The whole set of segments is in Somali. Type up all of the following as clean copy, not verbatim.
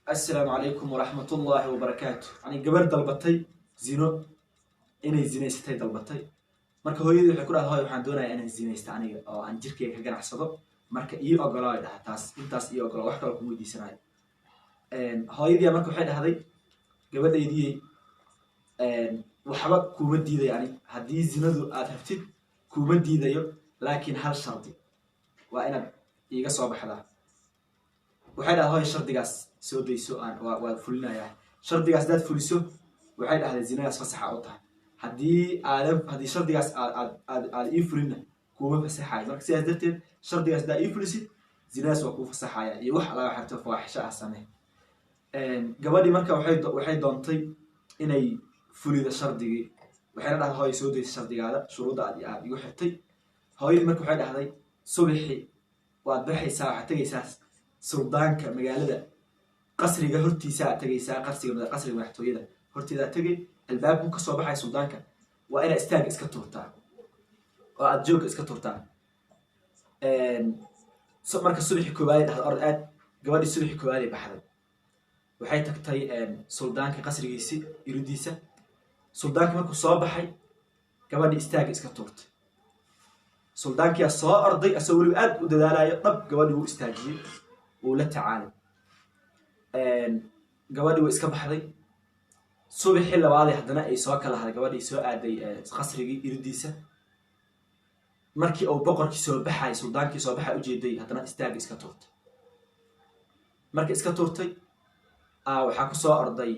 السلام عليكم ورحمة الله وبركاته. يعني قبل دلبتي زينو إني زينيستي دلبتي marka hooyadii waxay ku dhahay waxaan doonayaa inaan zinaysto aniga oo aan jirkeyga ka ganacsado marka ii ogolaa dhahay taas intaas ii ogolaa wax kale kuma weydiisanayo hooyadii marka waxay dhahday gabadhaydii waxba kuma diiday yani haddii zinadu aad rabtid kuma diidayo laakiin hal shardi waa inaad iiga soo baxdaa waxay dhahay hooy shardigaas soo dayso aan waa fulinayaa shardigaas hadaad fuliso waxay dhahday zinadaas fasaxa u tahay haddii shardigaas aad ii fulina kuma fasaxayo marka sidaas darteed shardigaas haddaa ii fulisid zinadaas waa kuu fasaxaya iyo wax laga xarto fawaaxisho ah samee gabadhii marka waxay doontay inay fulido shardigii waxayna dhahday hooy soo daysa shardigaada shuruudda aad igu xirtay hooyadii marka waxay dhahday subaxi waad baxaysaa waxaad tegaysaa suldaanka magaalada qasriga hortiisa aad tegaysaa qasriga madaxtooyada horteeda aad tegay albaabku ka soo baxay suldaanka waa inaad istaaga iska turtaa oo aad joogga iska turtaa marka subaxi koowaad dhahday orod aad gabadhii subaxi koowaad baxday waxay tagtay suldaanka qasrigiisi iridiisa suldaanki markuu soo baxay gabadhii istaaga iska turtay suldaankiyaa soo orday asagoo weliba aad u dadaalayo dhab gabadhii wuu istaajiyey wuu la tacaalay gabadhii way iska baxday subaxii labaadii haddana ay soo kala haday gabadhii soo aaday qasrigii iridiisa markii uu boqorkii soo baxay suldaankii soo baxay ujeeday haddana istaaga iska turtay markii iska turtay waxaa ku soo orday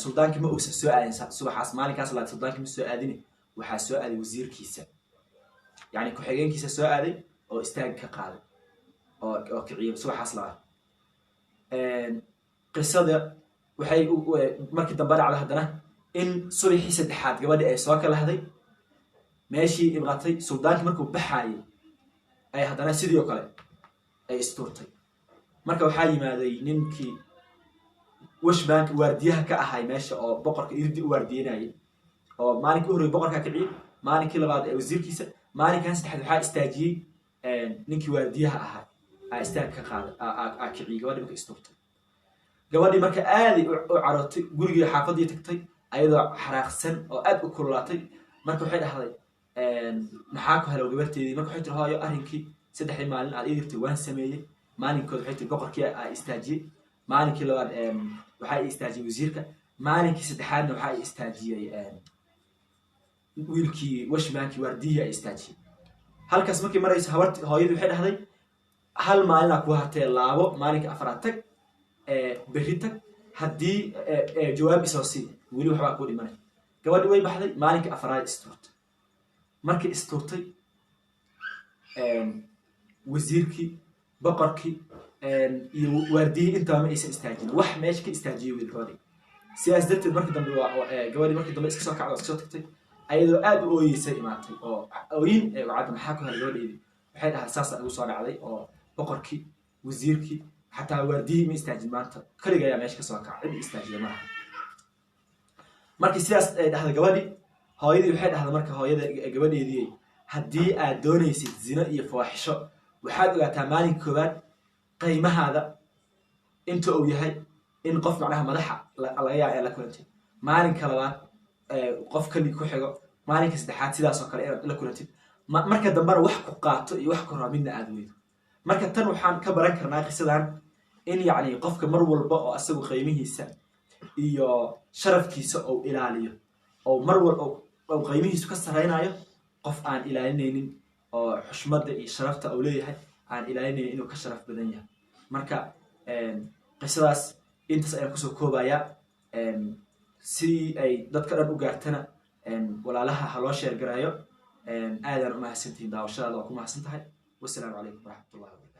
suldaankii ma ogsa soo aadin subaxaas maalinkaas laad suldaankii ma soo aadine waxaa soo aaday wasiirkiisa yani ku-xigeenkiisa soo aaday oo istaaga ka qaaday oo kiciyay subaxaas labaad qisada waxay markii dambe dhacday haddana in subaxii saddexaad gabadhii ay soo kala haday meeshii imqatay suldaankii markuu baxaayay ay haddana sidii oo kale ay isturtay marka waxaa yimaaday ninkii washbank waardiyaha ka ahay meesha oo boqorka irdi u waardiyenayay oo maalinkii u horreeyay boqorkaa kiciyey maalinkii labaad ee wasiirkiisa maalinkan saddexaad waxaa istaajiyey ninkii waardiyaha ahaa aa istaag ka qaaday aa kiciyey gabadhii marka isturtay gabadhii marka aaday u carootay gurigii xaafadii tagtay ayadoo xaraaqsan oo aad u kululaatay marka waxay dhahday maxaa ku helo gabarteedii marka waxay tiri hooyo arrinkii saddexdii maalin aad ii dirtay waan sameeyey maalinkood waxay tiri boqorkii aa istaajiyey maalinkii labaad waxaa i istaajiyey wasiirka maalinkii saddexaadna waxaa i istaajiyey wiilkii washmankii waardiyihii aa istaajiyey halkaas markii marayso hooyadii waxay dhahday hal maalinaa ku hartee laabo maalinka afraad tag berri tag haddii jawaab isoo sii weli waxbaa kuu dhimanay gabadhii way baxday maalinka afraad isturtay markii isturtay wasiirkii boqorkii iyo waardiyihii intaba ma aysan istaajin wax meesha ka istaajiyey wiil gabadhii sidaas darteed markii dambe gabadhii markii dambe iska soo kacdo iska soo tagtay ayadoo aad u ooyeysay imaatay oo ooyin wacadda maxaa ku helay gabadheedii waxay dhahay saasaa igu soo dhacday oo boqorkii wasiirkii xataa waardiyihii ma istaajin maanta kaliga ayaa meesha ka soo kaca cid istaajiya malaha markii sidaas ay dhahday gabadhii hooyadii waxay dhahday marka hooyada gabadheedii haddii aad doonaysid zino iyo fawaaxisho waxaad ogaataa maalinka koowaad qiimahaada inta uu yahay in qof macnaha madaxa laga yaaba ee la kulantay maalinka labaad qof kali ku xigo maalinka saddexaad sidaas oo kale inaad la kulantid marka dambena wax ku qaato iyo wax ku raba midna aad weydo marka tan waxaan ka baran karnaa qisadan in yacni qofka mar walba oo asagu qiimihiisa iyo sharafkiisa uu ilaaliyo oo mar walba uu qiimihiisu ka saraynayo qof aan ilaalinaynin oo xushmadda iyo sharafta uu leeyahay aan ilaalinaynin inuu ka sharaf badan yahay marka qisadaas intaas ayaan kusoo koobayaa si ay dadka dhan u gaartana walaalaha ha loo sheergarayo aadaan u mahadsantihiin daawashadaada waa ku mahadsan tahay والسلام عليكم ورحمة الله وبركاته.